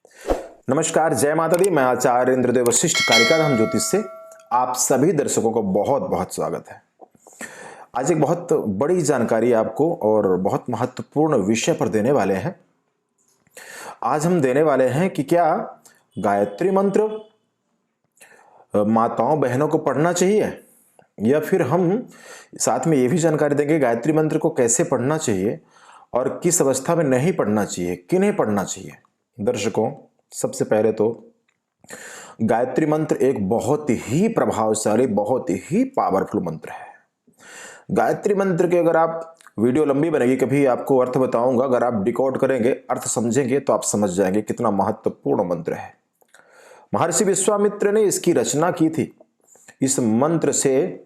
नमस्कार, जय माता दी। मैं आचार्य इंद्रदेव वशिष्ठ कारिका धाम ज्योतिष से आप सभी दर्शकों को बहुत बहुत स्वागत है। आज एक बहुत बड़ी जानकारी आपको और बहुत महत्वपूर्ण विषय पर देने वाले हैं। आज हम देने वाले हैं कि क्या गायत्री मंत्र माताओं बहनों को पढ़ना चाहिए, या फिर हम साथ में ये भी जानकारी देंगे गायत्री मंत्र को कैसे पढ़ना चाहिए और किस अवस्था में नहीं पढ़ना चाहिए, किन्हें पढ़ना चाहिए। दर्शकों, सबसे पहले तो गायत्री मंत्र एक बहुत ही प्रभावशाली, बहुत ही पावरफुल मंत्र है। गायत्री मंत्र के अगर आप, वीडियो लंबी बनेगी, कभी आपको अर्थ बताऊंगा, अगर आप डिकोड करेंगे, अर्थ समझेंगे तो आप समझ जाएंगे कितना महत्वपूर्ण मंत्र है। महर्षि विश्वामित्र ने इसकी रचना की थी। इस मंत्र से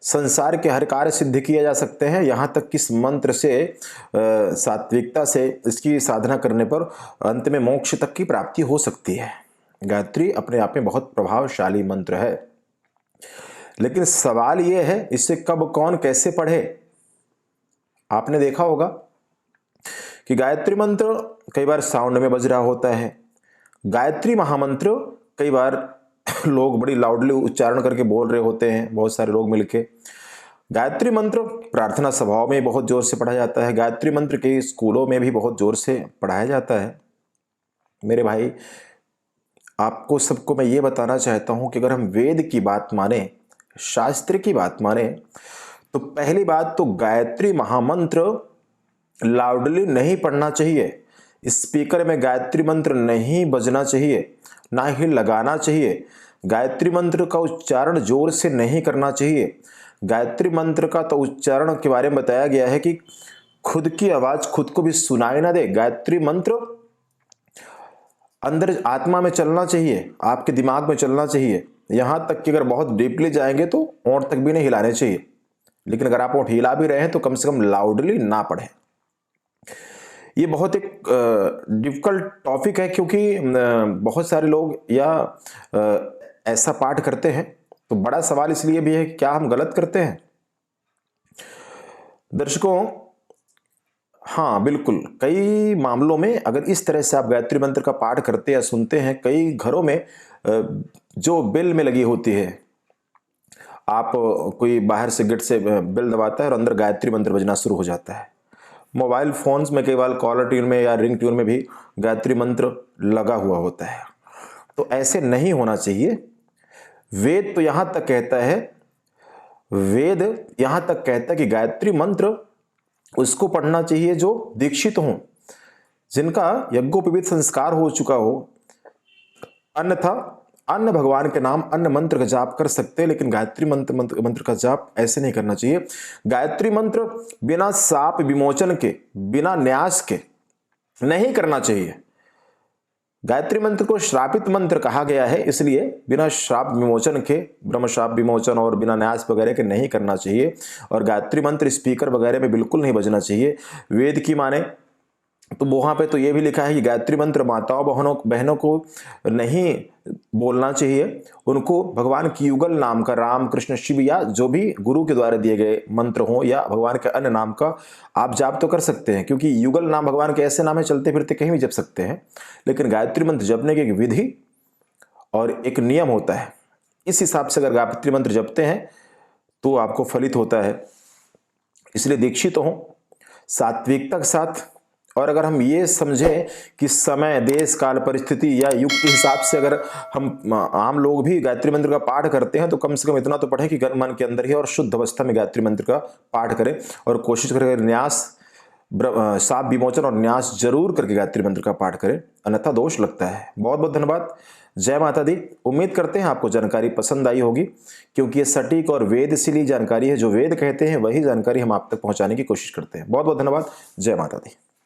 संसार के हर कार्य सिद्ध किए जा सकते हैं, यहाँ तक कि इस मंत्र से सात्विकता से इसकी साधना करने पर अंत में मोक्ष तक की प्राप्ति हो सकती है। गायत्री अपने आप में बहुत प्रभावशाली मंत्र है, लेकिन सवाल यह है इसे कब, कौन, कैसे पढ़े। आपने देखा होगा कि गायत्री मंत्र कई बार साउंड में बज रहा होता है। गायत्री महामंत्र कई बार लोग बड़ी लाउडली उच्चारण करके बोल रहे होते हैं, बहुत सारे लोग मिलके। गायत्री मंत्र प्रार्थना सभाओं में बहुत जोर से पढ़ा जाता है। गायत्री मंत्र के स्कूलों में भी बहुत जोर से पढ़ाया जाता है। मेरे भाई, आपको सबको मैं ये बताना चाहता हूं कि अगर हम वेद की बात माने, शास्त्र की बात माने, तो पहली बात तो गायत्री महामंत्र लाउडली नहीं पढ़ना चाहिए। स्पीकर में गायत्री मंत्र नहीं बजना चाहिए, ना ही लगाना चाहिए। गायत्री मंत्र का उच्चारण जोर से नहीं करना चाहिए। गायत्री मंत्र का तो उच्चारण के बारे में बताया गया है कि खुद की आवाज खुद को भी सुनाई ना दे। गायत्री मंत्र अंदर आत्मा में चलना चाहिए, आपके दिमाग में चलना चाहिए। यहां तक कि अगर बहुत डीपली जाएंगे तो ओंठ तक भी नहीं हिलाने चाहिए। लेकिन अगर आप ओंठ हिला भी रहे हैं तो कम से कम लाउडली ना पढ़ें। ये बहुत एक डिफिकल्ट टॉपिक है, क्योंकि बहुत सारे लोग या ऐसा पाठ करते हैं। तो बड़ा सवाल इसलिए भी है कि क्या हम गलत करते हैं। दर्शकों, हाँ बिल्कुल, कई मामलों में अगर इस तरह से आप गायत्री मंत्र का पाठ करते या सुनते हैं, कई घरों में जो बेल में लगी होती है, आप कोई बाहर से गेट से बेल दबाता है और अंदर गायत्री मंत्र बजना शुरू हो जाता है। मोबाइल फोन्स में कई बार कॉलर ट्यून में या रिंग ट्यून में भी गायत्री मंत्र लगा हुआ होता है। तो ऐसे नहीं होना चाहिए। वेद तो यहां तक कहता है, वेद यहां तक कहता है कि गायत्री मंत्र उसको पढ़ना चाहिए जो दीक्षित हो, जिनका यज्ञोपवीत संस्कार हो चुका हो। अन्यथा अन्य भगवान के नाम, अन्य मंत्र का जाप कर सकते हैं, लेकिन गायत्री मंत्र का जाप ऐसे नहीं करना चाहिए। गायत्री मंत्र बिना शाप विमोचन के, बिना न्यास के नहीं करना चाहिए। गायत्री मंत्र को श्रापित मंत्र कहा गया है, इसलिए बिना श्राप विमोचन के, ब्रह्म श्राप विमोचन और बिना न्यास वगैरह के नहीं करना चाहिए। और गायत्री मंत्र स्पीकर वगैरह में बिल्कुल नहीं बजना चाहिए। वेद की माने तो वहां पे तो ये भी लिखा है कि गायत्री मंत्र माताओं बहनों को नहीं बोलना चाहिए। उनको भगवान की युगल नाम का, राम कृष्ण शिव या जो भी गुरु के द्वारा दिए गए मंत्र हो या भगवान के अन्य नाम का आप जाप तो कर सकते हैं, क्योंकि युगल नाम भगवान के ऐसे नाम है चलते फिरते कहीं भी जप सकते हैं। लेकिन गायत्री मंत्र जपने की एक विधि और एक नियम होता है। इस हिसाब से अगर गायत्री मंत्र जपते हैं तो आपको फलित होता है। इसलिए दीक्षित हो सात्विकता के साथ। और अगर हम ये समझें कि समय, देश, काल, परिस्थिति या युग के हिसाब से अगर हम आम लोग भी गायत्री मंत्र का पाठ करते हैं, तो कम से कम इतना तो पढ़ें कि मन के अंदर ही और शुद्ध अवस्था में गायत्री मंत्र का पाठ करें। और कोशिश करें न्यास, शाप विमोचन और न्यास जरूर करके गायत्री मंत्र का पाठ करें, अन्यथा दोष लगता है। बहुत बहुत धन्यवाद। जय माता दी। उम्मीद करते हैं आपको जानकारी पसंद आई होगी, क्योंकि ये सटीक और वेदशीली जानकारी है। जो वेद कहते हैं वही जानकारी हम आप तक पहुंचाने की कोशिश करते हैं। बहुत बहुत धन्यवाद। जय माता दी।